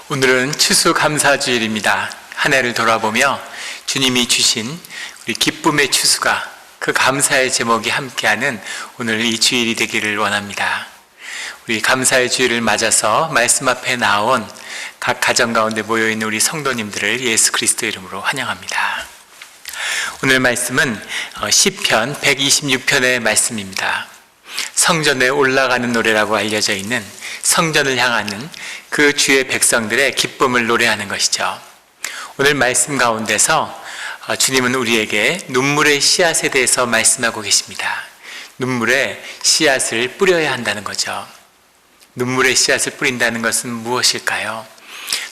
오늘은 추수감사주일입니다. 한 해를 돌아보며 주님이 주신 우리 기쁨의 추수가, 그 감사의 제목이 함께하는 오늘 이 주일이 되기를 원합니다. 우리 감사의 주일을 맞아서 말씀 앞에 나온 각 가정 가운데 모여있는 우리 성도님들을 예수 그리스도 이름으로 환영합니다. 오늘 말씀은 시편 126편의 말씀입니다. 성전에 올라가는 노래라고 알려져 있는 성전을 향하는 그 주의 백성들의 기쁨을 노래하는 것이죠. 오늘 말씀 가운데서 주님은 우리에게 눈물의 씨앗에 대해서 말씀하고 계십니다. 눈물의 씨앗을 뿌려야 한다는 거죠. 눈물의 씨앗을 뿌린다는 것은 무엇일까요?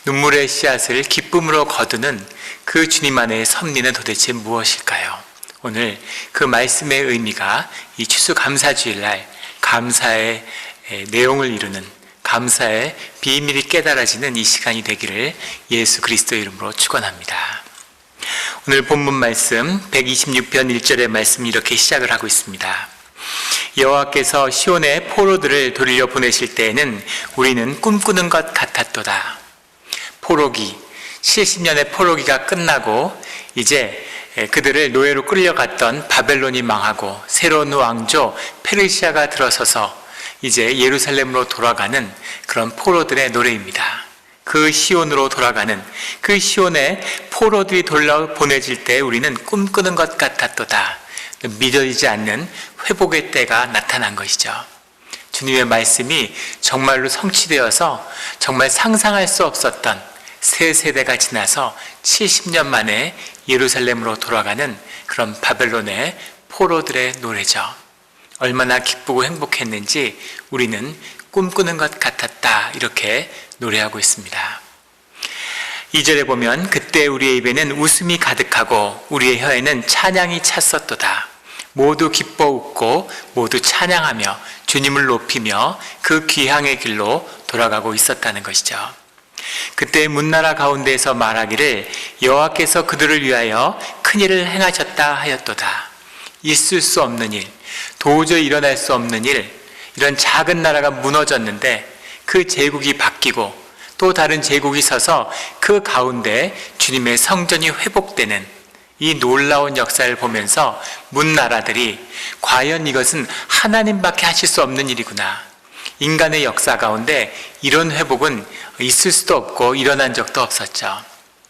눈물의 씨앗을 기쁨으로 거두는 그 주님 안의 섭리는 도대체 무엇일까요? 오늘 그 말씀의 의미가 이 추수감사주일날 감사의 내용을 이루는, 감사의 비밀이 깨달아지는 이 시간이 되기를 예수 그리스도 이름으로 축원합니다. 오늘 본문 말씀 126편 1절의 말씀 이렇게 시작을 하고 있습니다. 여호와께서 시온의 포로들을 돌려 보내실 때에는 우리는 꿈꾸는 것 같았도다. 포로기, 70년의 포로기가 끝나고 이제 그들을 노예로 끌려갔던 바벨론이 망하고 새로운 왕조 페르시아가 들어서서 이제 예루살렘으로 돌아가는 그런 포로들의 노래입니다. 그 시온으로 돌아가는, 그 시온에 포로들이 돌려 보내질 때 우리는 꿈꾸는 것 같았도다. 믿어지지 않는 회복의 때가 나타난 것이죠. 주님의 말씀이 정말로 성취되어서 정말 상상할 수 없었던 세 세대가 지나서 70년 만에 예루살렘으로 돌아가는 그런 바벨론의 포로들의 노래죠. 얼마나 기쁘고 행복했는지 우리는 꿈꾸는 것 같았다, 이렇게 노래하고 있습니다. 2절에 보면 그때 우리의 입에는 웃음이 가득하고 우리의 혀에는 찬양이 찼었도다. 모두 기뻐 웃고 모두 찬양하며 주님을 높이며 그 귀향의 길로 돌아가고 있었다는 것이죠. 그때 문나라 가운데에서 말하기를 여호와께서 그들을 위하여 큰일을 행하셨다 하였도다. 있을 수 없는 일, 도저히 일어날 수 없는 일, 이런 작은 나라가 무너졌는데 그 제국이 바뀌고 또 다른 제국이 서서 그 가운데 주님의 성전이 회복되는 이 놀라운 역사를 보면서 문나라들이 과연 이것은 하나님밖에 하실 수 없는 일이구나, 인간의 역사 가운데 이런 회복은 있을 수도 없고 일어난 적도 없었죠.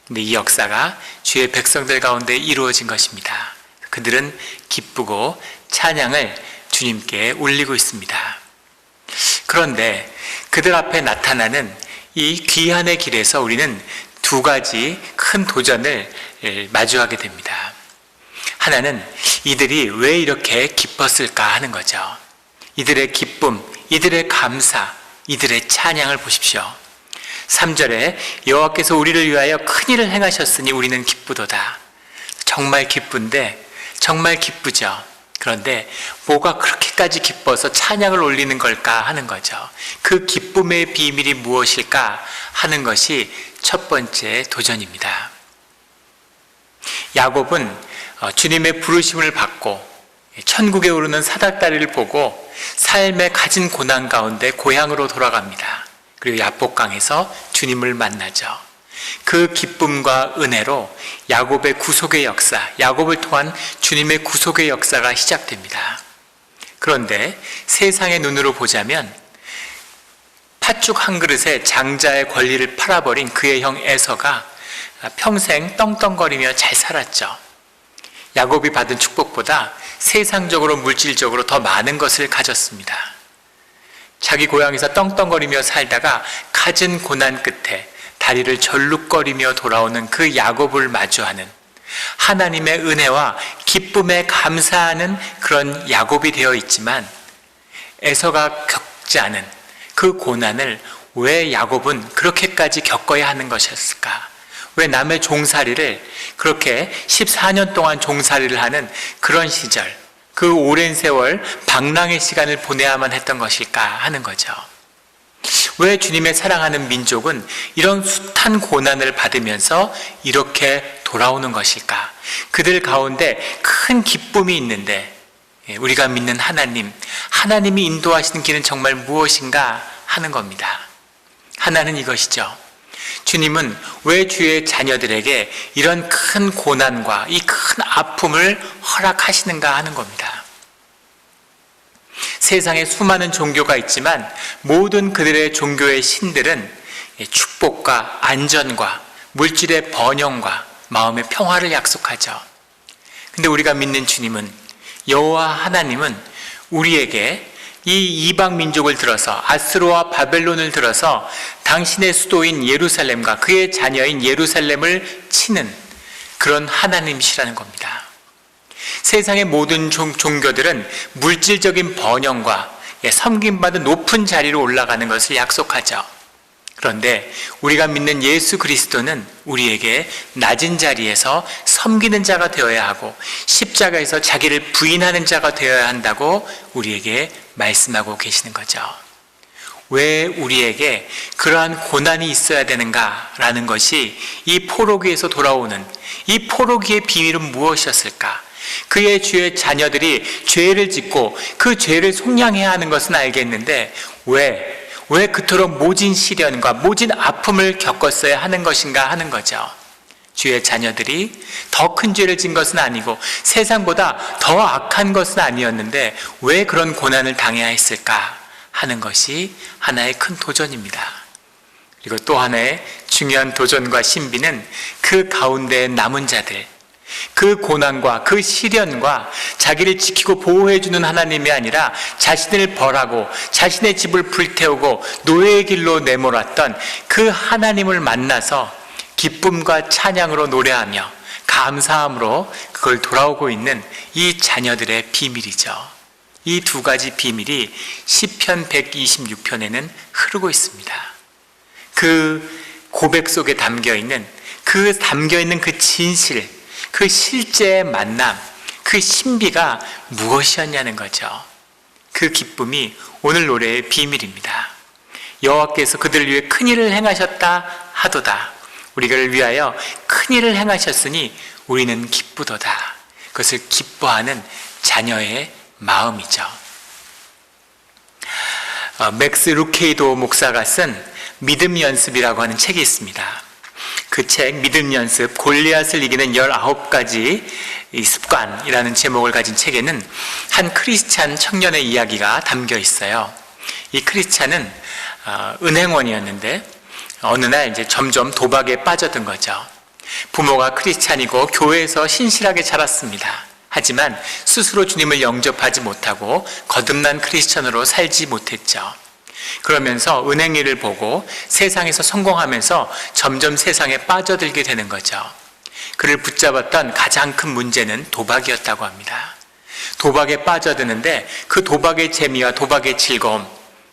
근데 이 역사가 주의 백성들 가운데 이루어진 것입니다. 그들은 기쁘고 찬양을 주님께 올리고 있습니다. 그런데 그들 앞에 나타나는 이 귀환의 길에서 우리는 두 가지 큰 도전을 마주하게 됩니다. 하나는 이들이 왜 이렇게 기뻤을까 하는 거죠. 이들의 기쁨, 이들의 감사, 이들의 찬양을 보십시오. 3절에 여호와께서 우리를 위하여 큰일을 행하셨으니 우리는 기쁘도다. 정말 기쁜데, 정말 기쁘죠. 그런데 뭐가 그렇게까지 기뻐서 찬양을 올리는 걸까 하는 거죠. 그 기쁨의 비밀이 무엇일까 하는 것이 첫 번째 도전입니다. 야곱은 주님의 부르심을 받고 천국에 오르는 사닥다리를 보고 삶의 가진 고난 가운데 고향으로 돌아갑니다. 그리고 야복강에서 주님을 만나죠. 그 기쁨과 은혜로 야곱의 구속의 역사, 야곱을 통한 주님의 구속의 역사가 시작됩니다. 그런데 세상의 눈으로 보자면 팥죽 한 그릇에 장자의 권리를 팔아버린 그의 형 에서가 평생 떵떵거리며 잘 살았죠. 야곱이 받은 축복보다 세상적으로 물질적으로 더 많은 것을 가졌습니다. 자기 고향에서 떵떵거리며 살다가 갖은 고난 끝에 다리를 절룩거리며 돌아오는 그 야곱을 마주하는, 하나님의 은혜와 기쁨에 감사하는 그런 야곱이 되어 있지만 에서가 겪지 않은 그 고난을 왜 야곱은 그렇게까지 겪어야 하는 것이었을까? 왜 남의 종살이를 그렇게 14년 동안 종살이를 하는 그런 시절, 그 오랜 세월 방랑의 시간을 보내야만 했던 것일까 하는 거죠. 왜 주님의 사랑하는 민족은 이런 숱한 고난을 받으면서 이렇게 돌아오는 것일까? 그들 가운데 큰 기쁨이 있는데 우리가 믿는 하나님, 하나님이 인도하시는 길은 정말 무엇인가 하는 겁니다. 하나는 이것이죠. 주님은 왜 주의 자녀들에게 이런 큰 고난과 이 큰 아픔을 허락하시는가 하는 겁니다. 세상에 수많은 종교가 있지만 모든 그들의 종교의 신들은 축복과 안전과 물질의 번영과 마음의 평화를 약속하죠. 근데 우리가 믿는 주님은, 여호와 하나님은 우리에게 이 이방 민족을 들어서, 아스로와 바벨론을 들어서 당신의 수도인 예루살렘과 그의 자녀인 예루살렘을 치는 그런 하나님이시라는 겁니다. 세상의 모든 종교들은 물질적인 번영과 섬김받은 높은 자리로 올라가는 것을 약속하죠. 그런데 우리가 믿는 예수 그리스도는 우리에게 낮은 자리에서 섬기는 자가 되어야 하고 십자가에서 자기를 부인하는 자가 되어야 한다고 우리에게 말씀하고 계시는 거죠. 왜 우리에게 그러한 고난이 있어야 되는가라는 것이 이 포로기에서 돌아오는 이 포로기의 비밀은 무엇이었을까? 그의 주의 자녀들이 죄를 짓고 그 죄를 속량해야 하는 것은 알겠는데 왜 그토록 모진 시련과 모진 아픔을 겪었어야 하는 것인가 하는 거죠. 주의 자녀들이 더 큰 죄를 진 것은 아니고 세상보다 더 악한 것은 아니었는데 왜 그런 고난을 당해야 했을까 하는 것이 하나의 큰 도전입니다. 그리고 또 하나의 중요한 도전과 신비는 그 가운데 남은 자들, 그 고난과 그 시련과 자기를 지키고 보호해주는 하나님이 아니라 자신을 벌하고 자신의 집을 불태우고 노예의 길로 내몰았던 그 하나님을 만나서 기쁨과 찬양으로 노래하며 감사함으로 그걸 돌아오고 있는 이 자녀들의 비밀이죠. 이 두 가지 비밀이 시편 126편에는 흐르고 있습니다. 그 고백 속에 담겨있는 그 진실, 그 실제의 만남, 그 신비가 무엇이었냐는 거죠. 그 기쁨이 오늘 노래의 비밀입니다. 여호와께서 그들을 위해 큰일을 행하셨다 하도다. 우리를 위하여 큰일을 행하셨으니 우리는 기쁘도다. 그것을 기뻐하는 자녀의 마음이죠. 맥스 루케이도 목사가 쓴 믿음 연습이라고 하는 책이 있습니다. 그 책 믿음 연습, 골리앗을 이기는 19가지 습관이라는 제목을 가진 책에는 한 크리스찬 청년의 이야기가 담겨 있어요. 이 크리스찬은 은행원이었는데 어느 날 이제 점점 도박에 빠져든 거죠. 부모가 크리스찬이고 교회에서 신실하게 자랐습니다. 하지만 스스로 주님을 영접하지 못하고 거듭난 크리스찬으로 살지 못했죠. 그러면서 은행 일을 보고 세상에서 성공하면서 점점 세상에 빠져들게 되는 거죠. 그를 붙잡았던 가장 큰 문제는 도박이었다고 합니다. 도박에 빠져드는데 그 도박의 재미와 도박의 즐거움,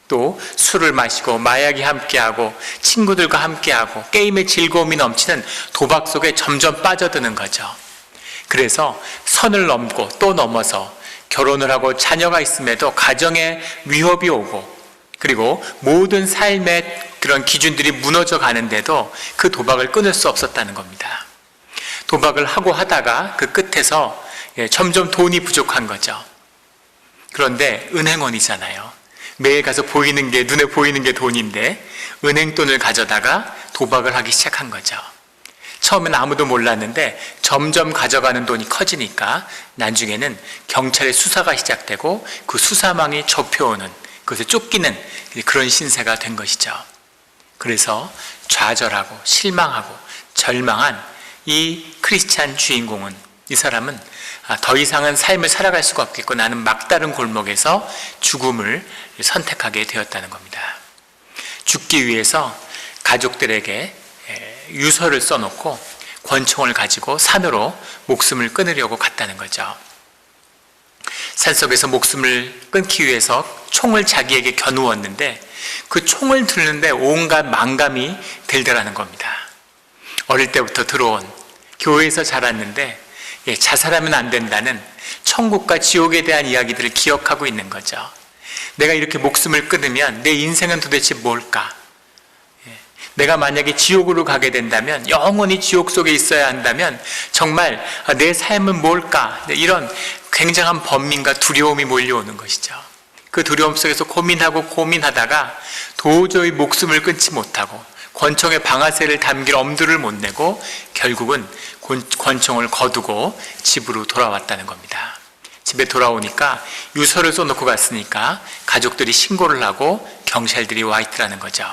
또 술을 마시고 마약이 함께하고 친구들과 함께하고 게임의 즐거움이 넘치는 도박 속에 점점 빠져드는 거죠. 그래서 선을 넘고 또 넘어서 결혼을 하고 자녀가 있음에도 가정에 위협이 오고 그리고 모든 삶의 그런 기준들이 무너져 가는데도 그 도박을 끊을 수 없었다는 겁니다. 도박을 하고 하다가 그 끝에서 점점 돈이 부족한 거죠. 그런데 은행원이잖아요. 매일 가서 눈에 보이는 게 돈인데 은행 돈을 가져다가 도박을 하기 시작한 거죠. 처음엔 아무도 몰랐는데 점점 가져가는 돈이 커지니까 나중에는 경찰의 수사가 시작되고 그 수사망이 좁혀오는, 그것에 쫓기는 그런 신세가 된 것이죠. 그래서 좌절하고 실망하고 절망한 이 크리스찬 주인공은, 이 사람은 더 이상은 삶을 살아갈 수가 없겠고 나는 막다른 골목에서 죽음을 선택하게 되었다는 겁니다. 죽기 위해서 가족들에게 유서를 써놓고 권총을 가지고 산으로 목숨을 끊으려고 갔다는 거죠. 산속에서 목숨을 끊기 위해서 총을 자기에게 겨누었는데 그 총을 들는데 온갖 망감이 들더라는 겁니다. 어릴 때부터 들어온, 교회에서 자랐는데 자살하면 안 된다는 천국과 지옥에 대한 이야기들을 기억하고 있는 거죠. 내가 이렇게 목숨을 끊으면 내 인생은 도대체 뭘까? 내가 만약에 지옥으로 가게 된다면, 영원히 지옥 속에 있어야 한다면 정말 내 삶은 뭘까? 이런 굉장한 번민과 두려움이 몰려오는 것이죠. 그 두려움 속에서 고민하다가 도저히 목숨을 끊지 못하고 권총의 방아쇠를 담길 엄두를 못 내고 결국은 권총을 거두고 집으로 돌아왔다는 겁니다. 집에 돌아오니까 유서를 써놓고 갔으니까 가족들이 신고를 하고 경찰들이 와 있더라는 거죠.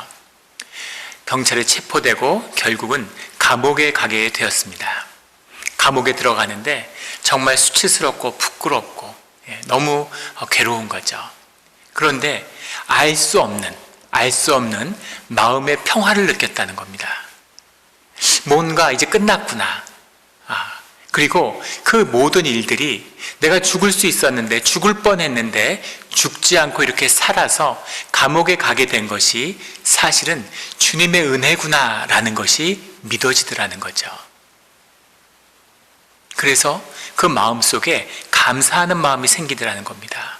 경찰에 체포되고 결국은 감옥에 가게 되었습니다. 감옥에 들어가는데 정말 수치스럽고 부끄럽고 너무 괴로운 거죠. 그런데 알 수 없는 마음의 평화를 느꼈다는 겁니다. 뭔가 이제 끝났구나. 그리고 그 모든 일들이 내가 죽을 수 있었는데, 죽을 뻔했는데 죽지 않고 이렇게 살아서 감옥에 가게 된 것이 사실은 주님의 은혜구나라는 것이 믿어지더라는 거죠. 그래서 그 마음속에 감사하는 마음이 생기더라는 겁니다.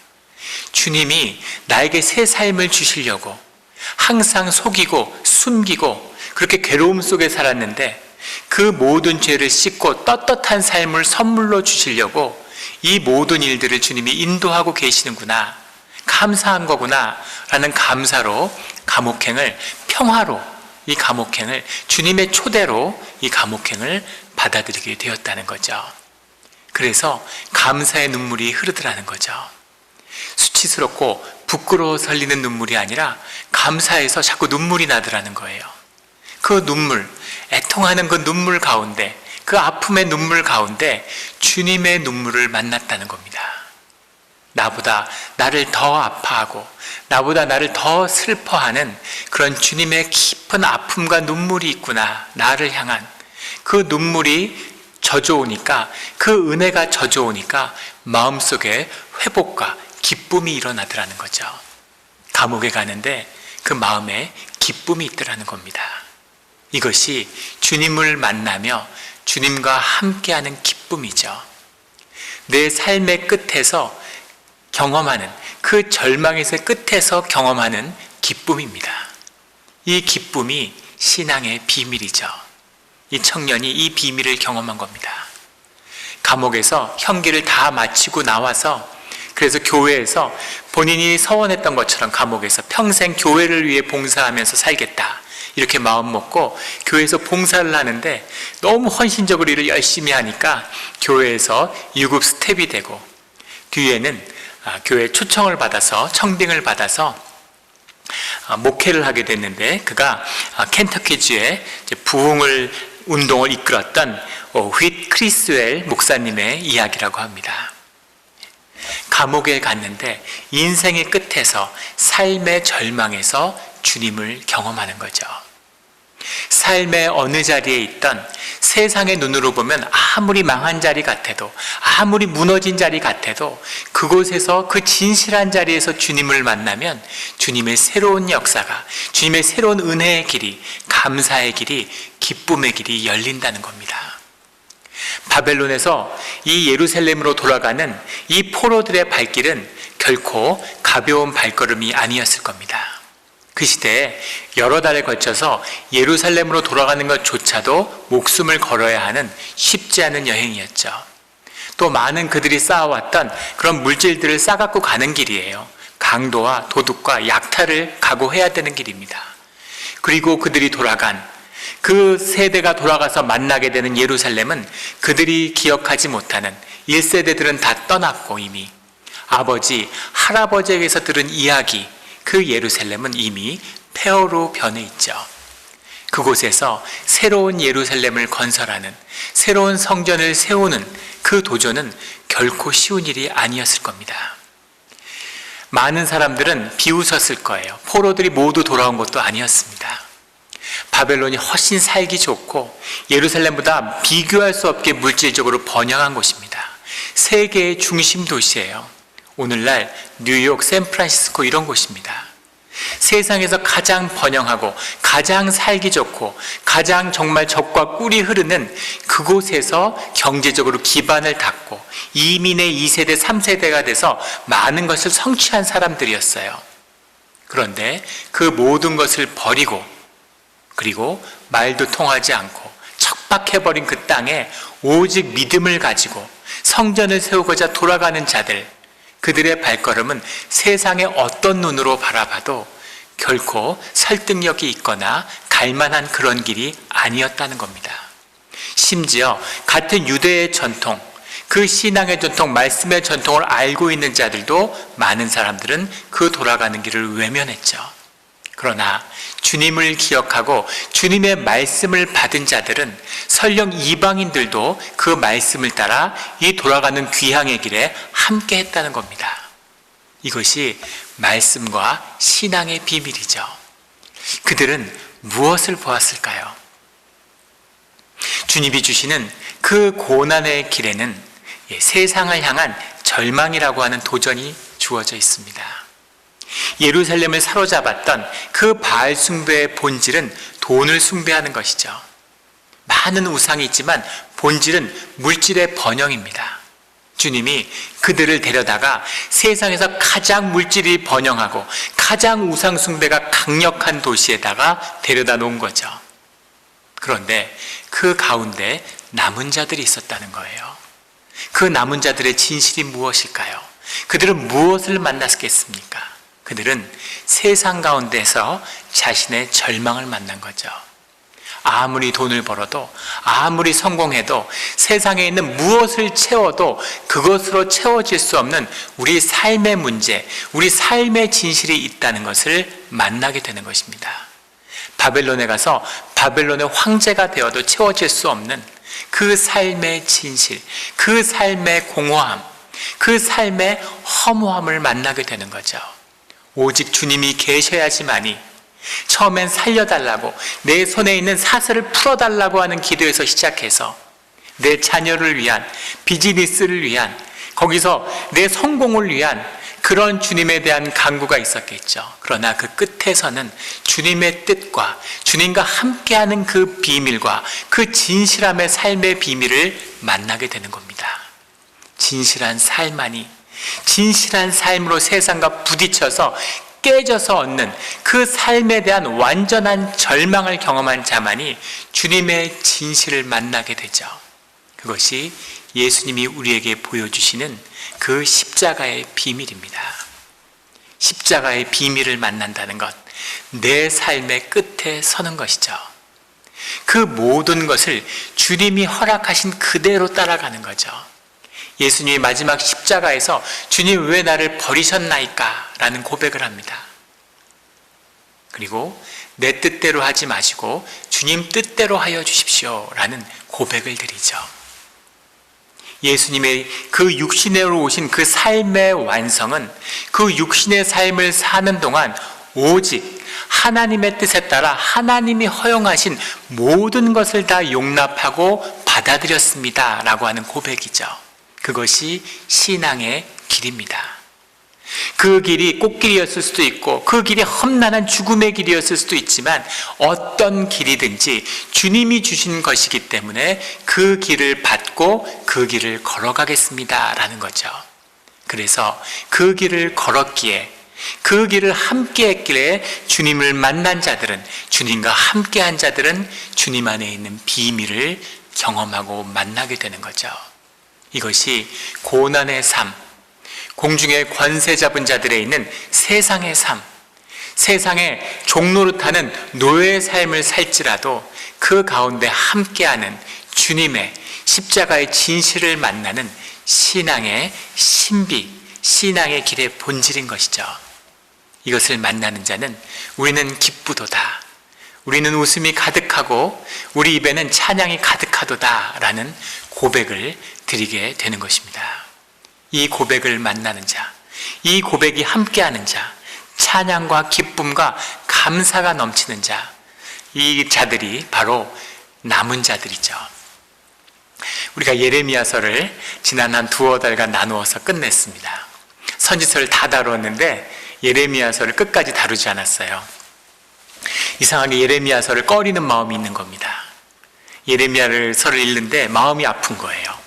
주님이 나에게 새 삶을 주시려고 항상 속이고 숨기고 그렇게 괴로움 속에 살았는데 그 모든 죄를 씻고 떳떳한 삶을 선물로 주시려고 이 모든 일들을 주님이 인도하고 계시는구나, 감사한 거구나 라는 감사로 감옥행을, 평화로 이 감옥행을, 주님의 초대로 이 감옥행을 받아들이게 되었다는 거죠. 그래서 감사의 눈물이 흐르더라는 거죠. 수치스럽고 부끄러워서 흘리는 눈물이 아니라 감사해서 자꾸 눈물이 나더라는 거예요. 그 눈물, 애통하는 그 눈물 가운데, 그 아픔의 눈물 가운데 주님의 눈물을 만났다는 겁니다. 나보다 나를 더 아파하고 나보다 나를 더 슬퍼하는 그런 주님의 깊은 아픔과 눈물이 있구나, 나를 향한. 그 눈물이 젖어오니까, 그 은혜가 젖어오니까 마음속에 회복과 기쁨이 일어나더라는 거죠. 감옥에 가는데 그 마음에 기쁨이 있더라는 겁니다. 이것이 주님을 만나며 주님과 함께하는 기쁨이죠. 내 삶의 끝에서 경험하는, 그 절망에서의 끝에서 경험하는 기쁨입니다. 이 기쁨이 신앙의 비밀이죠. 이 청년이 이 비밀을 경험한 겁니다. 감옥에서 형기를 다 마치고 나와서, 그래서 교회에서 본인이 서원했던 것처럼 감옥에서 평생 교회를 위해 봉사하면서 살겠다, 이렇게 마음 먹고 교회에서 봉사를 하는데 너무 헌신적으로 일을 열심히 하니까 교회에서 유급 스텝이 되고, 뒤에는 교회 초청을 받아서, 청빙을 받아서 목회를 하게 됐는데, 그가 켄터키주의 부흥을 운동을 이끌었던 휘트 크리스웰 목사님의 이야기라고 합니다. 감옥에 갔는데 인생의 끝에서, 삶의 절망에서 주님을 경험하는 거죠. 삶의 어느 자리에 있던, 세상의 눈으로 보면 아무리 망한 자리 같아도, 아무리 무너진 자리 같아도 그곳에서, 그 진실한 자리에서 주님을 만나면 주님의 새로운 역사가, 주님의 새로운 은혜의 길이, 감사의 길이, 기쁨의 길이 열린다는 겁니다. 바벨론에서 이 예루살렘으로 돌아가는 이 포로들의 발길은 결코 가벼운 발걸음이 아니었을 겁니다. 그 시대에 여러 달에 걸쳐서 예루살렘으로 돌아가는 것조차도 목숨을 걸어야 하는 쉽지 않은 여행이었죠. 또 많은 그들이 쌓아왔던 그런 물질들을 싸갖고 가는 길이에요. 강도와 도둑과 약탈을 각오해야 되는 길입니다. 그리고 그들이 돌아간, 그 세대가 돌아가서 만나게 되는 예루살렘은 그들이 기억하지 못하는, 1세대들은 다 떠났고 이미 아버지, 할아버지에게서 들은 이야기, 그 예루살렘은 이미 폐허로 변해 있죠. 그곳에서 새로운 예루살렘을 건설하는, 새로운 성전을 세우는 그 도전은 결코 쉬운 일이 아니었을 겁니다. 많은 사람들은 비웃었을 거예요. 포로들이 모두 돌아온 것도 아니었습니다. 바벨론이 훨씬 살기 좋고 예루살렘보다 비교할 수 없게 물질적으로 번영한 곳입니다. 세계의 중심 도시예요. 오늘날 뉴욕, 샌프란시스코 이런 곳입니다. 세상에서 가장 번영하고 가장 살기 좋고 가장 정말 적과 꿀이 흐르는 그곳에서 경제적으로 기반을 닦고 이민의 2세대, 3세대가 돼서 많은 것을 성취한 사람들이었어요. 그런데 그 모든 것을 버리고, 그리고 말도 통하지 않고 척박해버린 그 땅에 오직 믿음을 가지고 성전을 세우고자 돌아가는 자들, 그들의 발걸음은 세상의 어떤 눈으로 바라봐도 결코 설득력이 있거나 갈만한 그런 길이 아니었다는 겁니다. 심지어 같은 유대의 전통, 그 신앙의 전통, 말씀의 전통을 알고 있는 자들도 많은 사람들은 그 돌아가는 길을 외면했죠. 그러나 주님을 기억하고 주님의 말씀을 받은 자들은 설령 이방인들도 그 말씀을 따라 이 돌아가는 귀향의 길에 함께 했다는 겁니다. 이것이 말씀과 신앙의 비밀이죠. 그들은 무엇을 보았을까요? 주님이 주시는 그 고난의 길에는 세상을 향한 절망이라고 하는 도전이 주어져 있습니다. 예루살렘을 사로잡았던 그 바알 숭배의 본질은 돈을 숭배하는 것이죠. 많은 우상이 있지만 본질은 물질의 번영입니다. 주님이 그들을 데려다가 세상에서 가장 물질이 번영하고 가장 우상 숭배가 강력한 도시에다가 데려다 놓은 거죠. 그런데 그 가운데 남은 자들이 있었다는 거예요. 그 남은 자들의 진실이 무엇일까요? 그들은 무엇을 만났겠습니까? 그들은 세상 가운데서 자신의 절망을 만난 거죠. 아무리 돈을 벌어도, 아무리 성공해도, 세상에 있는 무엇을 채워도 그것으로 채워질 수 없는 우리 삶의 문제, 우리 삶의 진실이 있다는 것을 만나게 되는 것입니다. 바벨론에 가서 바벨론의 황제가 되어도 채워질 수 없는 그 삶의 진실, 그 삶의 공허함, 그 삶의 허무함을 만나게 되는 거죠. 오직 주님이 계셔야지만이, 처음엔 살려달라고, 내 손에 있는 사슬을 풀어달라고 하는 기도에서 시작해서 내 자녀를 위한, 비즈니스를 위한, 거기서 내 성공을 위한 그런 주님에 대한 간구가 있었겠죠. 그러나 그 끝에서는 주님의 뜻과 주님과 함께하는 그 비밀과 그 진실함의 삶의 비밀을 만나게 되는 겁니다. 진실한 삶만이, 진실한 삶으로 세상과 부딪혀서 깨져서 얻는 그 삶에 대한 완전한 절망을 경험한 자만이 주님의 진실을 만나게 되죠. 그것이 예수님이 우리에게 보여주시는 그 십자가의 비밀입니다. 십자가의 비밀을 만난다는 것, 내 삶의 끝에 서는 것이죠. 그 모든 것을 주님이 허락하신 그대로 따라가는 거죠. 예수님이 마지막 십자가에서 주님 왜 나를 버리셨나이까? 라는 고백을 합니다. 그리고 내 뜻대로 하지 마시고 주님 뜻대로 하여 주십시오 라는 고백을 드리죠. 예수님의 그 육신으로 오신 그 삶의 완성은 그 육신의 삶을 사는 동안 오직 하나님의 뜻에 따라 하나님이 허용하신 모든 것을 다 용납하고 받아들였습니다 라고 하는 고백이죠. 그것이 신앙의 길입니다. 그 길이 꽃길이었을 수도 있고 그 길이 험난한 죽음의 길이었을 수도 있지만 어떤 길이든지 주님이 주신 것이기 때문에 그 길을 받고 그 길을 걸어가겠습니다 라는 거죠. 그래서 그 길을 걸었기에, 그 길을 함께 했기에 주님을 만난 자들은, 주님과 함께한 자들은 주님 안에 있는 비밀을 경험하고 만나게 되는 거죠. 이것이 고난의 삶, 공중의 권세 잡은 자들에 있는 세상의 삶, 세상의 종노릇하는 노예의 삶을 살지라도 그 가운데 함께하는 주님의 십자가의 진실을 만나는 신앙의 신비, 신앙의 길의 본질인 것이죠. 이것을 만나는 자는 우리는 기쁘도다, 우리는 웃음이 가득하고 우리 입에는 찬양이 가득하도다 라는 고백을 드리게 되는 것입니다. 이 고백을 만나는 자, 이 고백이 함께하는 자, 찬양과 기쁨과 감사가 넘치는 자, 이 자들이 바로 남은 자들이죠. 우리가 예레미야서를 지난 한 두어 달간 나누어서 끝냈습니다. 선지서를 다 다루었는데 예레미야서를 끝까지 다루지 않았어요. 이상하게 예레미야서를 꺼리는 마음이 있는 겁니다. 예레미야서를 읽는데 마음이 아픈 거예요.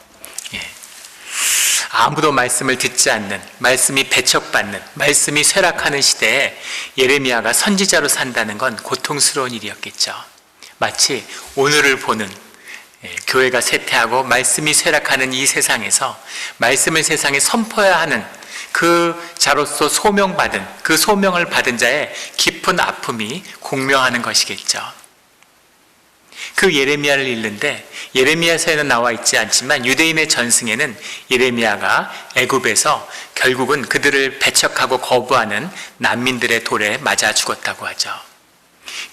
아무도 말씀을 듣지 않는, 말씀이 배척받는, 말씀이 쇠락하는 시대에 예레미야가 선지자로 산다는 건 고통스러운 일이었겠죠. 마치 오늘을 보는 교회가 쇠퇴하고 말씀이 쇠락하는 이 세상에서 말씀을 세상에 선포해야 하는 그 자로서 소명받은, 그 소명을 받은 자의 깊은 아픔이 공명하는 것이겠죠. 그 예레미야를 읽는데, 예레미야서에는 나와 있지 않지만 유대인의 전승에는 예레미야가 애굽에서 결국은 그들을 배척하고 거부하는 난민들의 돌에 맞아 죽었다고 하죠.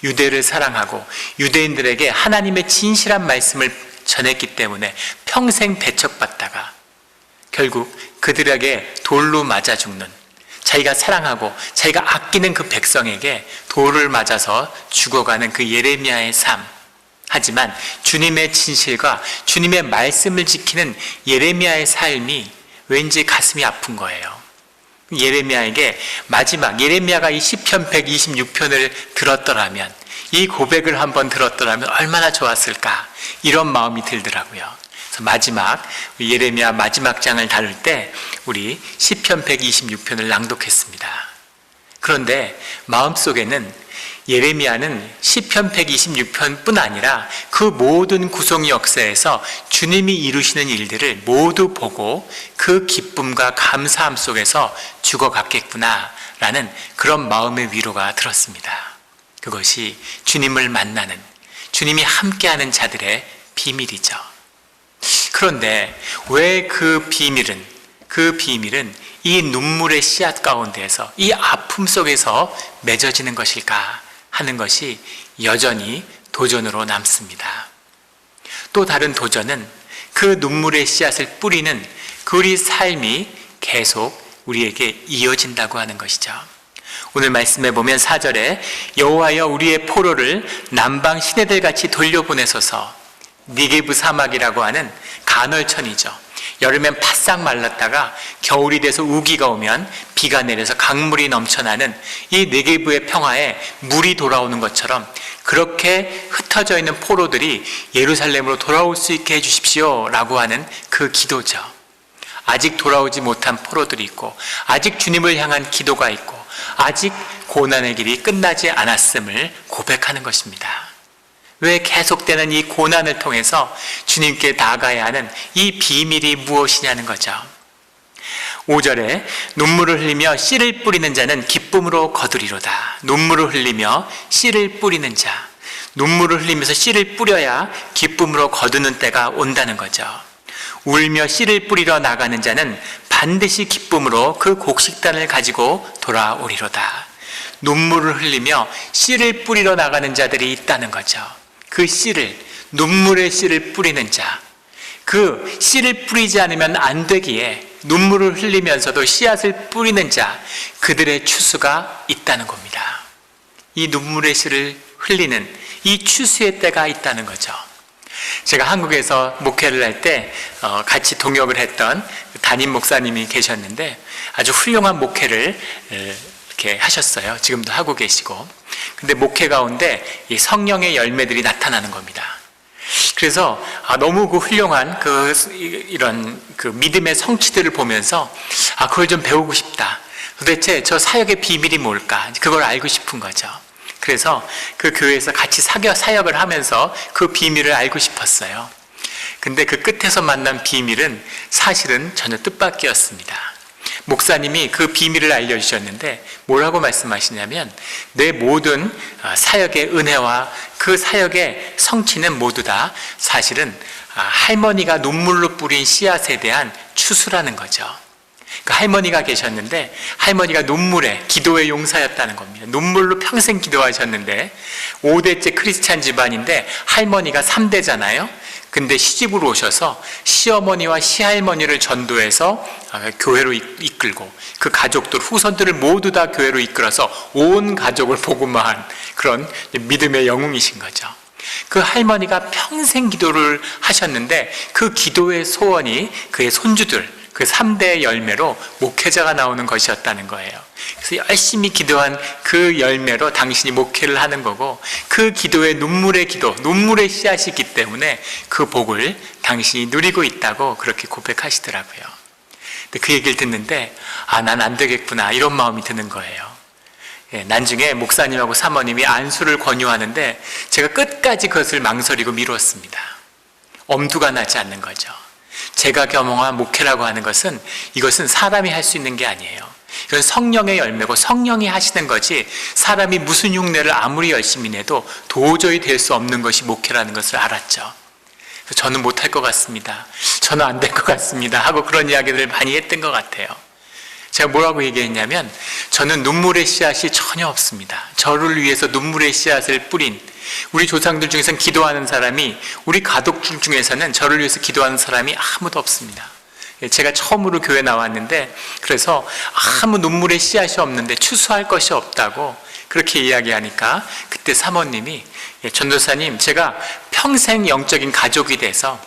유대를 사랑하고 유대인들에게 하나님의 진실한 말씀을 전했기 때문에 평생 배척받다가 결국 그들에게 돌로 맞아 죽는, 자기가 사랑하고 자기가 아끼는 그 백성에게 돌을 맞아서 죽어가는 그 예레미야의 삶. 하지만 주님의 진실과 주님의 말씀을 지키는 예레미야의 삶이 왠지 가슴이 아픈 거예요. 예레미야에게 마지막, 예레미야가 이 시편 126편을 들었더라면, 이 고백을 한번 들었더라면 얼마나 좋았을까, 이런 마음이 들더라고요. 그래서 마지막, 예레미야 마지막 장을 다룰 때 우리 시편 126편을 낭독했습니다. 그런데 마음속에는 예레미야는 시편 126편뿐 아니라 그 모든 구속 역사에서 주님이 이루시는 일들을 모두 보고 그 기쁨과 감사함 속에서 죽어갔겠구나라는 그런 마음의 위로가 들었습니다. 그것이 주님을 만나는, 주님이 함께하는 자들의 비밀이죠. 그런데 왜 그 비밀은 이 눈물의 씨앗 가운데에서, 이 아픔 속에서 맺어지는 것일까 하는 것이 여전히 도전으로 남습니다. 또 다른 도전은 그 눈물의 씨앗을 뿌리는 그 우리 삶이 계속 우리에게 이어진다고 하는 것이죠. 오늘 말씀에 보면 4절에 여호와여 우리의 포로를 남방 시내들같이 돌려보내소서. 니게브 사막이라고 하는 간헐천이죠. 여름엔 바싹 말랐다가 겨울이 돼서 우기가 오면 비가 내려서 강물이 넘쳐나는 이 네게브의 평화에 물이 돌아오는 것처럼 그렇게 흩어져 있는 포로들이 예루살렘으로 돌아올 수 있게 해주십시오 라고 하는 그 기도죠. 아직 돌아오지 못한 포로들이 있고, 아직 주님을 향한 기도가 있고, 아직 고난의 길이 끝나지 않았음을 고백하는 것입니다. 왜 계속되는 이 고난을 통해서 주님께 나아가야 하는 이 비밀이 무엇이냐는 거죠. 5절에 눈물을 흘리며 씨를 뿌리는 자는 기쁨으로 거두리로다. 눈물을 흘리며 씨를 뿌리는 자, 눈물을 흘리면서 씨를 뿌려야 기쁨으로 거두는 때가 온다는 거죠. 울며 씨를 뿌리러 나가는 자는 반드시 기쁨으로 그 곡식단을 가지고 돌아오리로다. 눈물을 흘리며 씨를 뿌리러 나가는 자들이 있다는 거죠. 그 씨를, 눈물의 씨를 뿌리는 자, 그 씨를 뿌리지 않으면 안 되기에 눈물을 흘리면서도 씨앗을 뿌리는 자, 그들의 추수가 있다는 겁니다. 이 눈물의 씨를 흘리는 이 추수의 때가 있다는 거죠. 제가 한국에서 목회를 할 때 같이 동역을 했던 담임 목사님이 계셨는데 아주 훌륭한 목회를 이렇게 하셨어요. 지금도 하고 계시고. 근데 목회 가운데 이 성령의 열매들이 나타나는 겁니다. 그래서 너무 그 훌륭한 이런 믿음의 성취들을 보면서 그걸 좀 배우고 싶다. 도대체 저 사역의 비밀이 뭘까? 그걸 알고 싶은 거죠. 그래서 그 교회에서 같이 사역을 하면서 그 비밀을 알고 싶었어요. 근데 그 끝에서 만난 비밀은 사실은 전혀 뜻밖이었습니다. 목사님이 그 비밀을 알려주셨는데 뭐라고 말씀하시냐면, 내 모든 사역의 은혜와 그 사역의 성취는 모두 다 사실은 할머니가 눈물로 뿌린 씨앗에 대한 추수라는 거죠. 그 할머니가 계셨는데 할머니가 눈물의 기도의 용사였다는 겁니다. 눈물로 평생 기도하셨는데 5대째 크리스찬 집안인데 할머니가 3대잖아요. 근데 시집으로 오셔서 시어머니와 시할머니를 전도해서 교회로 이끌고 그 가족들, 후손들을 모두 다 교회로 이끌어서 온 가족을 복음화한 그런 믿음의 영웅이신 거죠. 그 할머니가 평생 기도를 하셨는데 그 기도의 소원이 그의 손주들, 그 3대의 열매로 목회자가 나오는 것이었다는 거예요. 그래서 열심히 기도한 그 열매로 당신이 목회를 하는 거고, 그 기도의 눈물의 기도, 눈물의 씨앗이 있기 때문에 그 복을 당신이 누리고 있다고 그렇게 고백하시더라고요. 근데 그 얘기를 듣는데 난 안 되겠구나 이런 마음이 드는 거예요. 나중에 목사님하고 사모님이 안수를 권유하는데 제가 끝까지 그것을 망설이고 미뤘습니다. 엄두가 나지 않는 거죠. 제가 경험한 목회라고 하는 것은 이것은 사람이 할 수 있는 게 아니에요. 이건 성령의 열매고 성령이 하시는 거지 사람이 무슨 흉내를 아무리 열심히 내도 도저히 될 수 없는 것이 목회라는 것을 알았죠. 저는 못할 것 같습니다. 저는 안 될 것 같습니다. 하고 그런 이야기들을 많이 했던 것 같아요. 제가 뭐라고 얘기했냐면 저는 눈물의 씨앗이 전혀 없습니다. 저를 위해서 눈물의 씨앗을 뿌린 우리 조상들 중에서는 기도하는 사람이 우리 가족들 중에서는 저를 위해서 기도하는 사람이 아무도 없습니다. 제가 처음으로 교회 나왔는데 그래서 아무 눈물의 씨앗이 없는데 추수할 것이 없다고 그렇게 이야기하니까 그때 사모님이 전도사님 제가 평생 영적인 가족이 돼서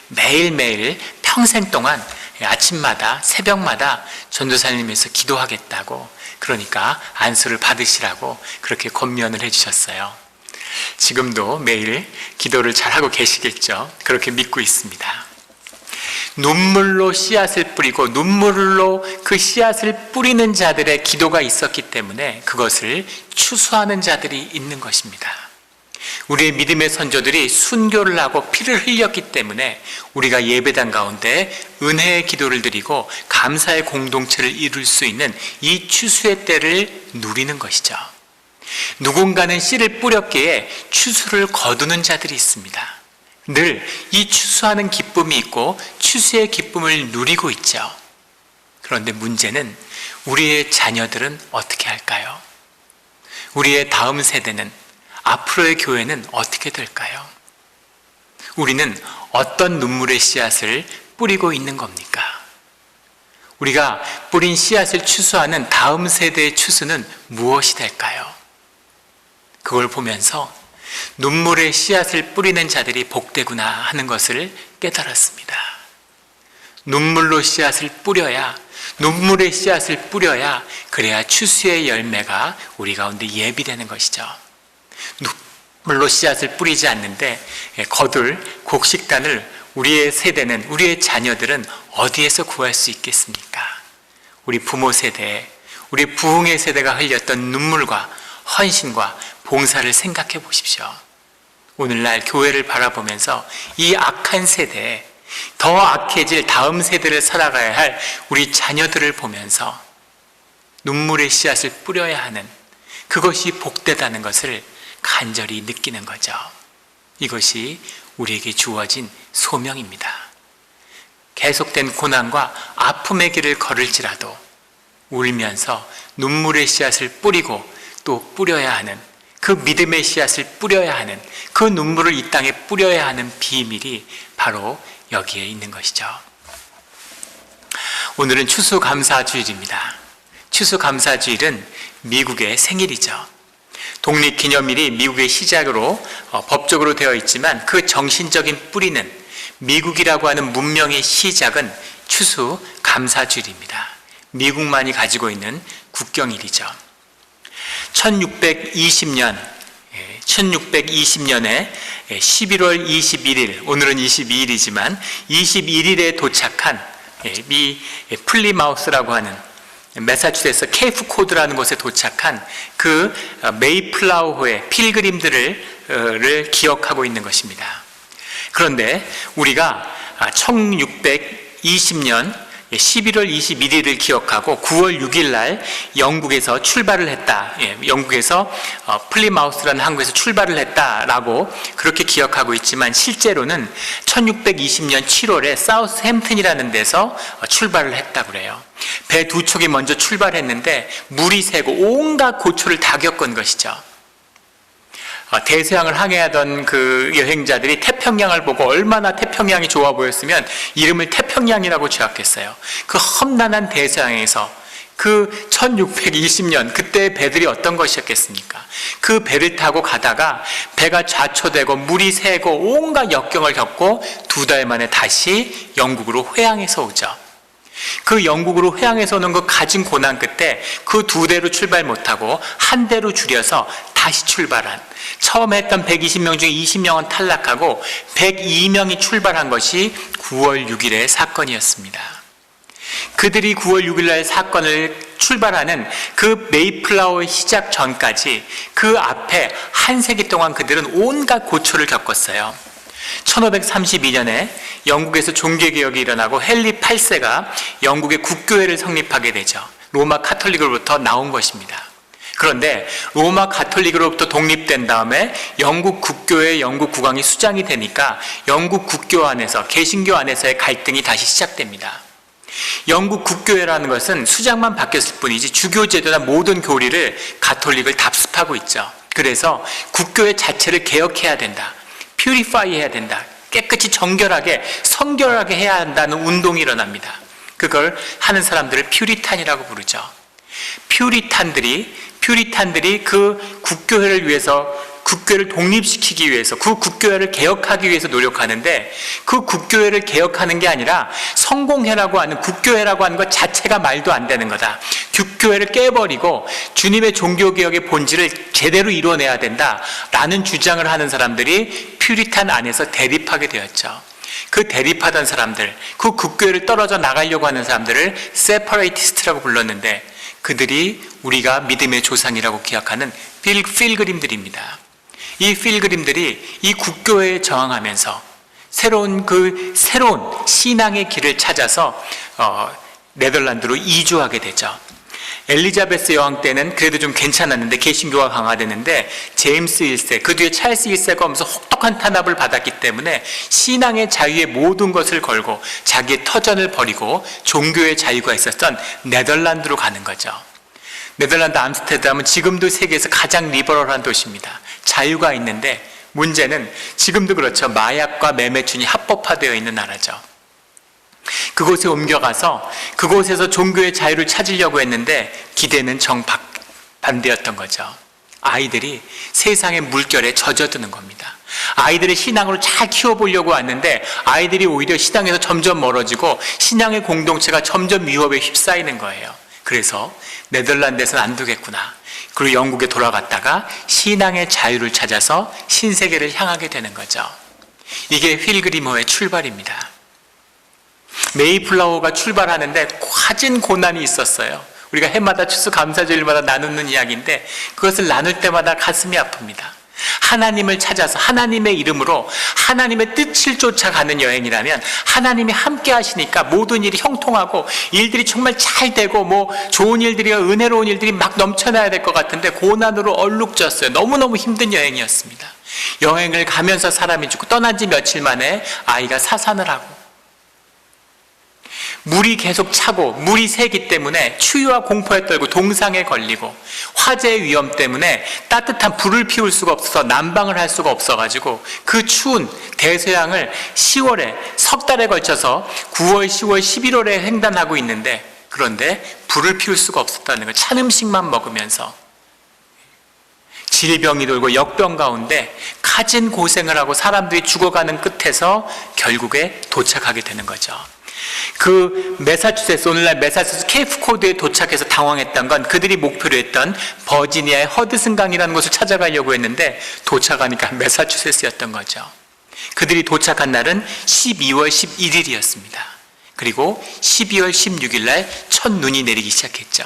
매일매일 평생 동안 아침마다 새벽마다 전도사님에서 기도하겠다고 그러니까 안수를 받으시라고 그렇게 권면을 해주셨어요. 지금도 매일 기도를 잘하고 계시겠죠. 그렇게 믿고 있습니다. 눈물로 씨앗을 뿌리고 눈물로 그 씨앗을 뿌리는 자들의 기도가 있었기 때문에 그것을 추수하는 자들이 있는 것입니다. 우리의 믿음의 선조들이 순교를 하고 피를 흘렸기 때문에 우리가 예배당 가운데 은혜의 기도를 드리고 감사의 공동체를 이룰 수 있는 이 추수의 때를 누리는 것이죠. 누군가는 씨를 뿌렸기에 추수를 거두는 자들이 있습니다. 늘 이 추수하는 기쁨이 있고 추수의 기쁨을 누리고 있죠. 그런데 문제는 우리의 자녀들은 어떻게 할까요? 우리의 다음 세대는 앞으로의 교회는 어떻게 될까요? 우리는 어떤 눈물의 씨앗을 뿌리고 있는 겁니까? 우리가 뿌린 씨앗을 추수하는 다음 세대의 추수는 무엇이 될까요? 그걸 보면서 눈물의 씨앗을 뿌리는 자들이 복되구나 하는 것을 깨달았습니다. 눈물로 씨앗을 뿌려야, 눈물의 씨앗을 뿌려야 그래야 추수의 열매가 우리 가운데 예비되는 것이죠. 눈물로 씨앗을 뿌리지 않는데 거둘 곡식단을 우리의 세대는, 우리의 자녀들은 어디에서 구할 수 있겠습니까? 우리 부모 세대, 우리 부흥의 세대가 흘렸던 눈물과 헌신과 봉사를 생각해 보십시오. 오늘날 교회를 바라보면서 이 악한 세대에 더 악해질 다음 세대를 살아가야 할 우리 자녀들을 보면서 눈물의 씨앗을 뿌려야 하는 그것이 복되다는 것을 간절히 느끼는 거죠. 이것이 우리에게 주어진 소명입니다. 계속된 고난과 아픔의 길을 걸을지라도 울면서 눈물의 씨앗을 뿌리고 또 뿌려야 하는 그 믿음의 씨앗을 뿌려야 하는 그 눈물을 이 땅에 뿌려야 하는 비밀이 바로 여기에 있는 것이죠. 오늘은 추수감사주일입니다. 추수감사주일은 미국의 생일이죠. 독립기념일이 미국의 시작으로 법적으로 되어 있지만 그 정신적인 뿌리는 미국이라고 하는 문명의 시작은 추수감사주일입니다. 미국만이 가지고 있는 국경일이죠. 1620년에 11월 21일, 오늘은 22일이지만 21일에 도착한 미 플리마우스라고 하는 매사추세츠 케이프 코드라는 곳에 도착한 그 메이플라워호의 필그림들을 기억하고 있는 것입니다. 그런데 우리가 1620년 11월 21일을 기억하고 9월 6일 날 영국에서 출발을 했다. 영국에서 플리마우스라는 항구에서 출발을 했다라고 그렇게 기억하고 있지만 실제로는 1620년 7월에 사우스햄튼이라는 데서 출발을 했다고 그래요. 배 두 척이 먼저 출발했는데 물이 새고 온갖 고초를 다 겪은 것이죠. 대서양을 항해하던 그 여행자들이 태평양을 보고 얼마나 태평양이 좋아 보였으면 이름을 태평양이라고 지었겠어요. 그 험난한 대서양에서 그 1620년 그때의 배들이 어떤 것이었겠습니까? 그 배를 타고 가다가 배가 좌초되고 물이 새고 온갖 역경을 겪고 2달 만에 다시 영국으로 회항해서 오죠. 그 영국으로 회항해서 오는 그 가진 고난 끝에 그 2대로 출발 못하고 한 대로 줄여서 다시 출발한, 처음에 했던 120명 중에 20명은 탈락하고 102명이 출발한 것이 9월 6일의 사건이었습니다. 그들이 9월 6일 날 사건을 출발하는 그 메이플라워의 시작 전까지 그 앞에 한 세기 동안 그들은 온갖 고초를 겪었어요. 1532년에 영국에서 종교개혁이 일어나고 헨리 8세가 영국의 국교회를 성립하게 되죠. 로마 가톨릭으로부터 나온 것입니다. 그런데 로마 가톨릭으로부터 독립된 다음에 영국 국교회, 영국 국왕이 수장이 되니까 영국 국교 안에서, 개신교 안에서의 갈등이 다시 시작됩니다. 영국 국교회라는 것은 수장만 바뀌었을 뿐이지 주교 제도나 모든 교리를 가톨릭을 답습하고 있죠. 그래서 국교회 자체를 개혁해야 된다. 퓨리파이 해야 된다. 깨끗이 정결하게, 성결하게 해야 한다는 운동이 일어납니다. 그걸 하는 사람들을 퓨리탄이라고 부르죠. 퓨리탄들이 그 국교회를 위해서, 국교회를 독립시키기 위해서, 그 국교회를 개혁하기 위해서 노력하는데, 그 국교회를 개혁하는 게 아니라 성공회라고 하는, 국교회라고 하는 것 자체가 말도 안 되는 거다. 국교회를 깨버리고 주님의 종교개혁의 본질을 제대로 이뤄내야 된다라는 주장을 하는 사람들이 퓨리탄 안에서 대립하게 되었죠. 그 대립하던 사람들, 그 국교회를 떨어져 나가려고 하는 사람들을 세퍼레이티스트라고 불렀는데, 그들이 우리가 믿음의 조상이라고 기억하는 필그림들입니다. 이 필그림들이 이 국교회에 저항하면서 새로운 신앙의 길을 찾아서 네덜란드로 이주하게 되죠. 엘리자베스 여왕 때는 그래도 좀 괜찮았는데, 개신교가 강화되는데, 제임스 1세, 그 뒤에 찰스 1세가 오면서 혹독한 탄압을 받았기 때문에 신앙의 자유의 모든 것을 걸고 자기의 터전을 버리고 종교의 자유가 있었던 네덜란드로 가는 거죠. 네덜란드 암스테르담은 지금도 세계에서 가장 리버럴한 도시입니다. 자유가 있는데 문제는 지금도 그렇죠. 마약과 매매춘이 합법화되어 있는 나라죠. 그곳에 옮겨가서 그곳에서 종교의 자유를 찾으려고 했는데 기대는 정반대였던 거죠. 아이들이 세상의 물결에 젖어드는 겁니다. 아이들의 신앙으로 잘 키워보려고 왔는데 아이들이 오히려 신앙에서 점점 멀어지고 신앙의 공동체가 점점 위협에 휩싸이는 거예요. 그래서 네덜란드에서는 안 두겠구나. 그리고 영국에 돌아갔다가 신앙의 자유를 찾아서 신세계를 향하게 되는 거죠. 이게 필그림호의 출발입니다. 메이플라워가 출발하는데 가진 고난이 있었어요. 우리가 해마다 추수감사절마다 나누는 이야기인데 그것을 나눌 때마다 가슴이 아픕니다. 하나님을 찾아서 하나님의 이름으로 하나님의 뜻을 쫓아가는 여행이라면 하나님이 함께 하시니까 모든 일이 형통하고 일들이 정말 잘 되고 좋은 일들이, 은혜로운 일들이 막 넘쳐나야 될 것 같은데 고난으로 얼룩졌어요. 너무너무 힘든 여행이었습니다. 여행을 가면서 사람이 죽고 떠난 지 며칠 만에 아이가 사산을 하고 물이 계속 차고 물이 새기 때문에 추위와 공포에 떨고 동상에 걸리고 화재의 위험 때문에 따뜻한 불을 피울 수가 없어서 난방을 할 수가 없어가지고 그 추운 대서양을 10월에 석 달에 걸쳐서 9월, 10월, 11월에 횡단하고 있는데 그런데 불을 피울 수가 없었다는 거예요. 찬 음식만 먹으면서 질병이 돌고 역병 가운데 가진 고생을 하고 사람들이 죽어가는 끝에서 결국에 도착하게 되는 거죠. 그 매사추세츠, 오늘날 매사추세츠 케이프코드에 도착해서 당황했던 건 그들이 목표로 했던 버지니아의 허드슨강이라는 곳을 찾아가려고 했는데 도착하니까 매사추세츠였던 거죠. 그들이 도착한 날은 12월 11일이었습니다. 그리고 12월 16일 날 첫 눈이 내리기 시작했죠.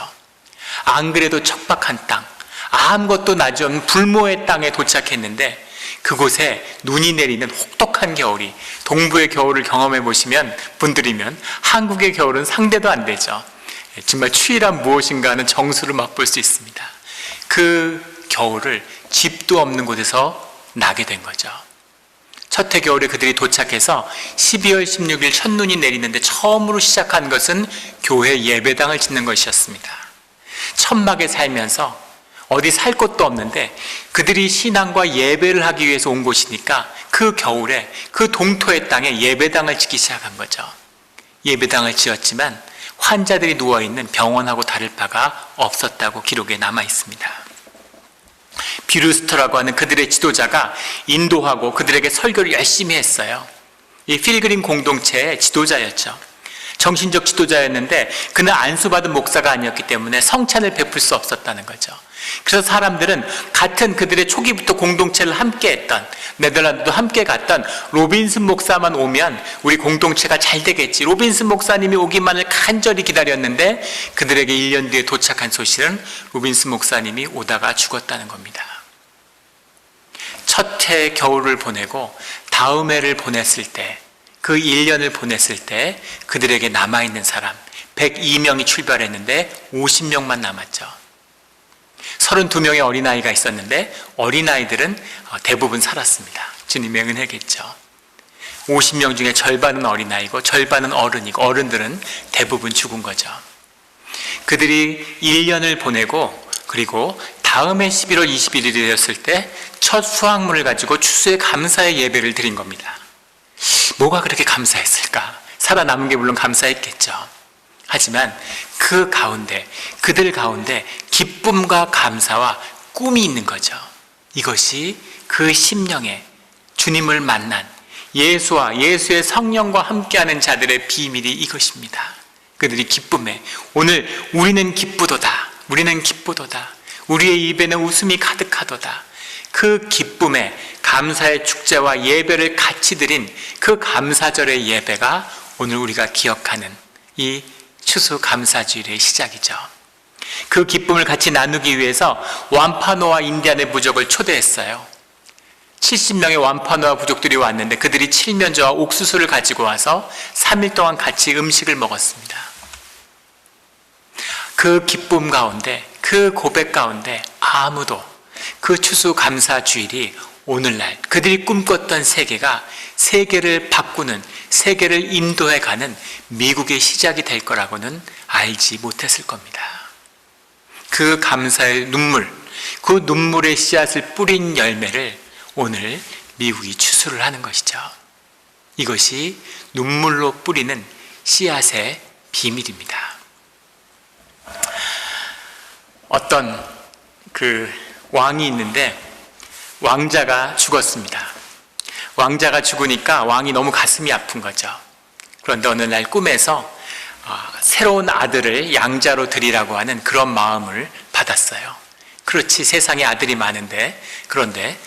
안 그래도 척박한 땅, 아무것도 나지 않은 불모의 땅에 도착했는데 그곳에 눈이 내리는 혹독한 겨울이, 동부의 겨울을 경험해 보시면 분들이면 한국의 겨울은 상대도 안 되죠. 정말 추위란 무엇인가 하는 정수를 맛볼 수 있습니다. 그 겨울을 집도 없는 곳에서 나게 된 거죠. 첫해 겨울에 그들이 도착해서 12월 16일 첫눈이 내리는데 처음으로 시작한 것은 교회 예배당을 짓는 것이었습니다. 천막에 살면서 어디 살 곳도 없는데 그들이 신앙과 예배를 하기 위해서 온 곳이니까 그 겨울에 그 동토의 땅에 예배당을 짓기 시작한 거죠. 예배당을 지었지만 환자들이 누워있는 병원하고 다를 바가 없었다고 기록에 남아 있습니다. 비루스터라고 하는 그들의 지도자가 인도하고 그들에게 설교를 열심히 했어요. 이 필그림 공동체의 지도자였죠. 정신적 지도자였는데 그는 안수받은 목사가 아니었기 때문에 성찬을 베풀 수 없었다는 거죠. 그래서 사람들은 같은 그들의 초기부터 공동체를 함께 했던, 네덜란드도 함께 갔던 로빈슨 목사만 오면 우리 공동체가 잘 되겠지, 로빈슨 목사님이 오기만을 간절히 기다렸는데 그들에게 1년 뒤에 도착한 소식은 로빈슨 목사님이 오다가 죽었다는 겁니다. 첫 해 겨울을 보내고 다음 해를 보냈을 때, 그 1년을 보냈을 때 그들에게 남아있는 사람 102명이 출발했는데 50명만 남았죠. 32명의 어린아이가 있었는데 어린아이들은 대부분 살았습니다. 주님의 은혜겠죠. 50명 중에 절반은 어린아이고 절반은 어른이고 어른들은 대부분 죽은 거죠. 그들이 1년을 보내고 그리고 다음해 11월 21일이 되었을 때 첫 수확물을 가지고 추수의 감사의 예배를 드린 겁니다. 뭐가 그렇게 감사했을까? 살아남은 게 물론 감사했겠죠. 하지만 그 가운데, 그들 가운데 기쁨과 감사와 꿈이 있는 거죠. 이것이 그 심령에 주님을 만난 예수와 예수의 성령과 함께하는 자들의 비밀이 이것입니다. 그들이 기쁨에, 오늘 우리는 기쁘도다, 우리는 기쁘도다, 우리의 입에는 웃음이 가득하도다, 그 기쁨에 감사의 축제와 예배를 같이 드린 그 감사절의 예배가 오늘 우리가 기억하는 이 추수감사주일의 시작이죠. 그 기쁨을 같이 나누기 위해서 완파노와 인디안의 부족을 초대했어요. 70명의 완파노와 부족들이 왔는데 그들이 칠면조와 옥수수를 가지고 와서 3일 동안 같이 음식을 먹었습니다. 그 기쁨 가운데, 그 고백 가운데 아무도 그 추수감사주일이 오늘날 그들이 꿈꿨던 세계가 세계를 바꾸는, 세계를 인도해가는 미국의 시작이 될 거라고는 알지 못했을 겁니다. 그 감사의 눈물, 그 눈물의 씨앗을 뿌린 열매를 오늘 미국이 추수를 하는 것이죠. 이것이 눈물로 뿌리는 씨앗의 비밀입니다. 어떤 왕이 있는데 왕자가 죽었습니다. 왕자가 죽으니까 왕이 너무 가슴이 아픈 거죠. 그런데 어느 날 꿈에서 새로운 아들을 양자로 드리라고 하는 그런 마음을 받았어요. 그렇지, 세상에 아들이 많은데, 그런데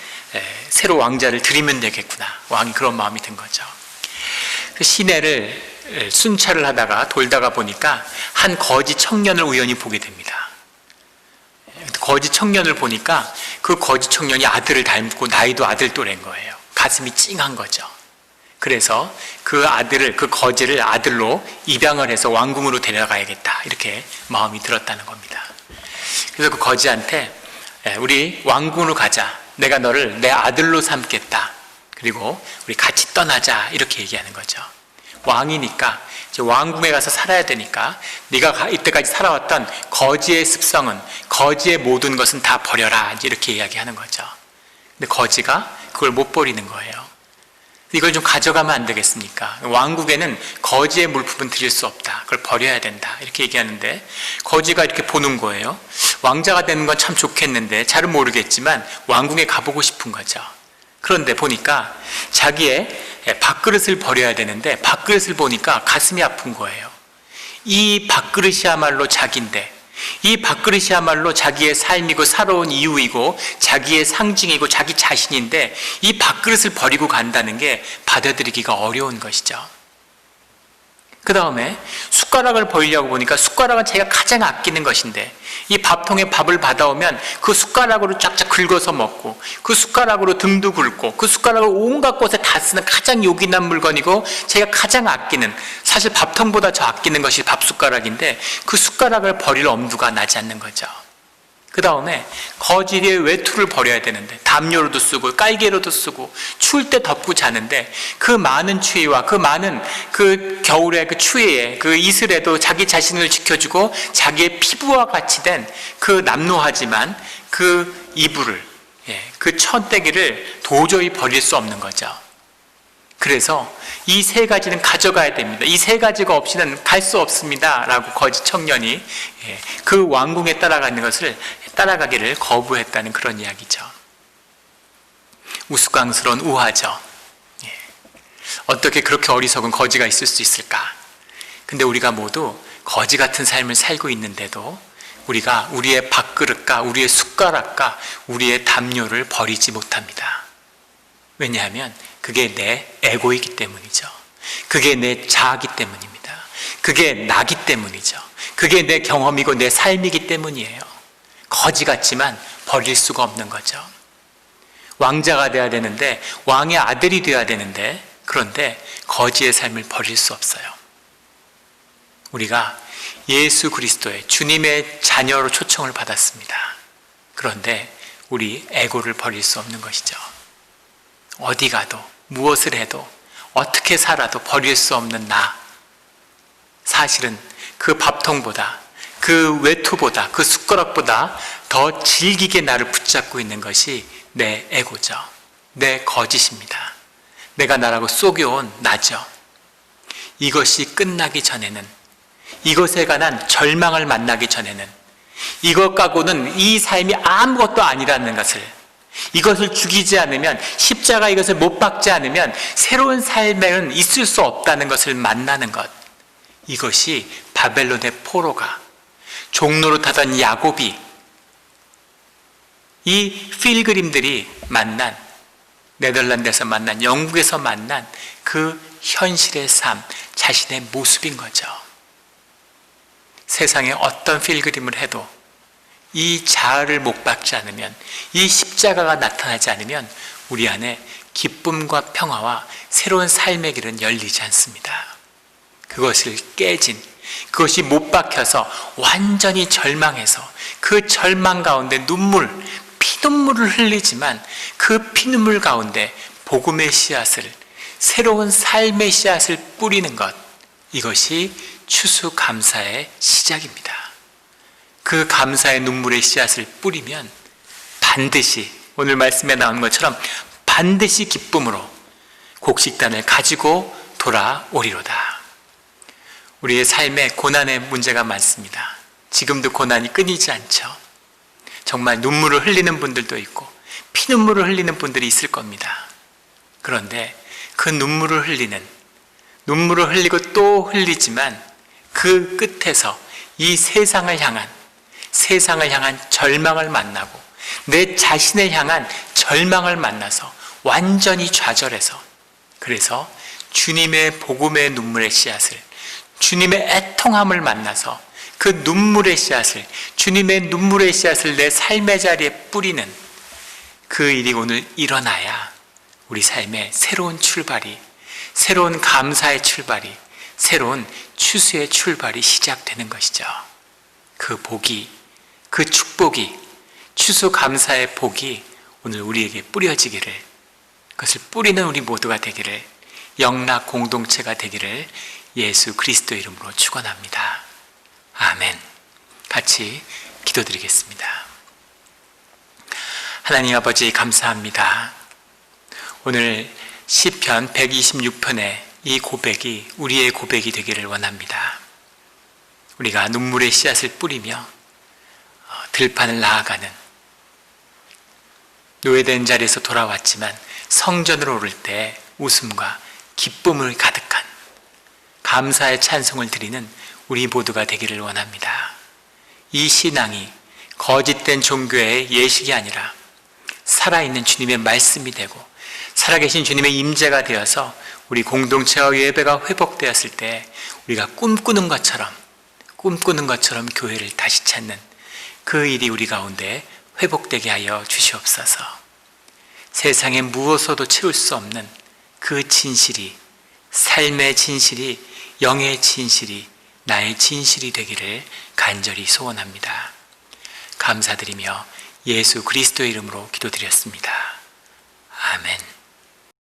새로 왕자를 드리면 되겠구나. 왕이 그런 마음이 든 거죠. 그 시내를 순찰을 하다가 돌다가 보니까 한 거지 청년을 우연히 보게 됩니다. 거지 청년을 보니까 그 거지 청년이 아들을 닮고 나이도 아들 또래인 거예요. 가슴이 찡한 거죠. 그래서 그 아들을, 그 거지를 아들로 입양을 해서 왕궁으로 데려가야겠다, 이렇게 마음이 들었다는 겁니다. 그래서 그 거지한테 우리 왕궁으로 가자, 내가 너를 내 아들로 삼겠다, 그리고 우리 같이 떠나자, 이렇게 얘기하는 거죠. 왕이니까 이제 왕궁에 가서 살아야 되니까 네가 이때까지 살아왔던 거지의 습성은, 거지의 모든 것은 다 버려라, 이렇게 이야기하는 거죠. 근데 거지가 그걸 못 버리는 거예요. 이걸 좀 가져가면 안 되겠습니까? 왕국에는 거지의 물품은 드릴 수 없다, 그걸 버려야 된다, 이렇게 얘기하는데 거지가 이렇게 보는 거예요. 왕자가 되는 건 참 좋겠는데, 잘은 모르겠지만 왕궁에 가보고 싶은 거죠. 그런데 보니까 자기의 밥그릇을 버려야 되는데 밥그릇을 보니까 가슴이 아픈 거예요. 이 밥그릇이야말로 자기인데, 이 밥그릇이야말로 자기의 삶이고 살아온 이유이고 자기의 상징이고 자기 자신인데, 이 밥그릇을 버리고 간다는 게 받아들이기가 어려운 것이죠. 그 다음에 숟가락을 버리려고 보니까 숟가락은 자기가 가장 아끼는 것인데, 이 밥통에 밥을 받아오면 그 숟가락으로 쫙쫙 긁어서 먹고, 그 숟가락으로 등도 긁고, 그 숟가락을 온갖 곳에 다 쓰는 가장 요긴한 물건이고 자기가 가장 아끼는, 사실 밥통보다 더 아끼는 것이 밥숟가락인데 그 숟가락을 버릴 엄두가 나지 않는 거죠. 그 다음에 거지의 외투를 버려야 되는데 담요로도 쓰고 깔개로도 쓰고 추울 때 덮고 자는데, 그 많은 추위와 그 많은 그 겨울의 그 추위에, 그 이슬에도 자기 자신을 지켜주고 자기의 피부와 같이 된 그 남루하지만 그 이불을, 그 천대기를 도저히 버릴 수 없는 거죠. 그래서 이 세 가지는 가져가야 됩니다. 이 세 가지가 없이는 갈 수 없습니다, 라고 거지 청년이 그 왕궁에 따라가는 것을 따라가기를 거부했다는 그런 이야기죠. 우스꽝스러운 우화죠. 어떻게 그렇게 어리석은 거지가 있을 수 있을까? 근데 우리가 모두 거지 같은 삶을 살고 있는데도 우리가 우리의 밥그릇과 우리의 숟가락과 우리의 담요를 버리지 못합니다. 왜냐하면 그게 내 에고이기 때문이죠. 그게 내 자아이기 때문입니다. 그게 나기 때문이죠. 그게 내 경험이고 내 삶이기 때문이에요. 거지 같지만 버릴 수가 없는 거죠. 왕자가 되어야 되는데, 왕의 아들이 되어야 되는데, 그런데 거지의 삶을 버릴 수 없어요. 우리가 예수 그리스도의 주님의 자녀로 초청을 받았습니다. 그런데 우리 에고를 버릴 수 없는 것이죠. 어디 가도 무엇을 해도 어떻게 살아도 버릴 수 없는 나. 사실은 그 밥통보다, 그 외투보다, 그 숟가락보다 더 질기게 나를 붙잡고 있는 것이 내 에고죠. 내 거짓입니다. 내가 나라고 속여온 나죠. 이것이 끝나기 전에는, 이것에 관한 절망을 만나기 전에는, 이것 갖고는 이 삶이 아무것도 아니라는 것을, 이것을 죽이지 않으면, 십자가 이것을 못 박지 않으면 새로운 삶에는 있을 수 없다는 것을 만나는 것. 이것이 바벨론의 포로가, 종로로 타던 야곱이, 이 필그림들이 만난, 네덜란드에서 만난, 영국에서 만난 그 현실의 삶, 자신의 모습인 거죠. 세상에 어떤 필그림을 해도 이 자아를 못 박지 않으면, 이 십자가가 나타나지 않으면 우리 안에 기쁨과 평화와 새로운 삶의 길은 열리지 않습니다. 그것을 깨진, 그것이 못 박혀서 완전히 절망해서 그 절망 가운데 피눈물을 흘리지만 그 피눈물 가운데 복음의 씨앗을, 새로운 삶의 씨앗을 뿌리는 것, 이것이 추수감사의 시작입니다. 그 감사의 눈물의 씨앗을 뿌리면 반드시, 오늘 말씀에 나온 것처럼 반드시 기쁨으로 곡식단을 가지고 돌아오리로다. 우리의 삶에 고난의 문제가 많습니다. 지금도 고난이 끊이지 않죠. 정말 눈물을 흘리는 분들도 있고 피눈물을 흘리는 분들이 있을 겁니다. 그런데 그 눈물을 흘리고 또 흘리지만 그 끝에서 이 세상을 향한 절망을 만나고, 내 자신을 향한 절망을 만나서 완전히 좌절해서, 그래서 주님의 복음의 눈물의 씨앗을, 주님의 애통함을 만나서 그 눈물의 씨앗을, 주님의 눈물의 씨앗을 내 삶의 자리에 뿌리는 그 일이 오늘 일어나야 우리 삶에 새로운 출발이, 새로운 감사의 출발이, 새로운 추수의 출발이 시작되는 것이죠. 그 복이, 그 축복이, 추수감사의 복이 오늘 우리에게 뿌려지기를, 그것을 뿌리는 우리 모두가 되기를, 영락 공동체가 되기를 예수 그리스도 이름으로 축원합니다. 아멘. 같이 기도드리겠습니다. 하나님 아버지 감사합니다. 오늘 시편 126편의 이 고백이 우리의 고백이 되기를 원합니다. 우리가 눈물의 씨앗을 뿌리며 들판을 나아가는, 노예된 자리에서 돌아왔지만 성전으로 오를 때 웃음과 기쁨을 가득한 감사의 찬송을 드리는 우리 모두가 되기를 원합니다. 이 신앙이 거짓된 종교의 예식이 아니라 살아있는 주님의 말씀이 되고 살아계신 주님의 임재가 되어서 우리 공동체와 예배가 회복되었을 때 우리가 꿈꾸는 것처럼 교회를 다시 찾는 그 일이 우리 가운데 회복되게 하여 주시옵소서. 세상에 무엇으로도 채울 수 없는 그 진실이, 삶의 진실이, 영의 진실이 나의 진실이 되기를 간절히 소원합니다. 감사드리며 예수 그리스도의 이름으로 기도드렸습니다. 아멘.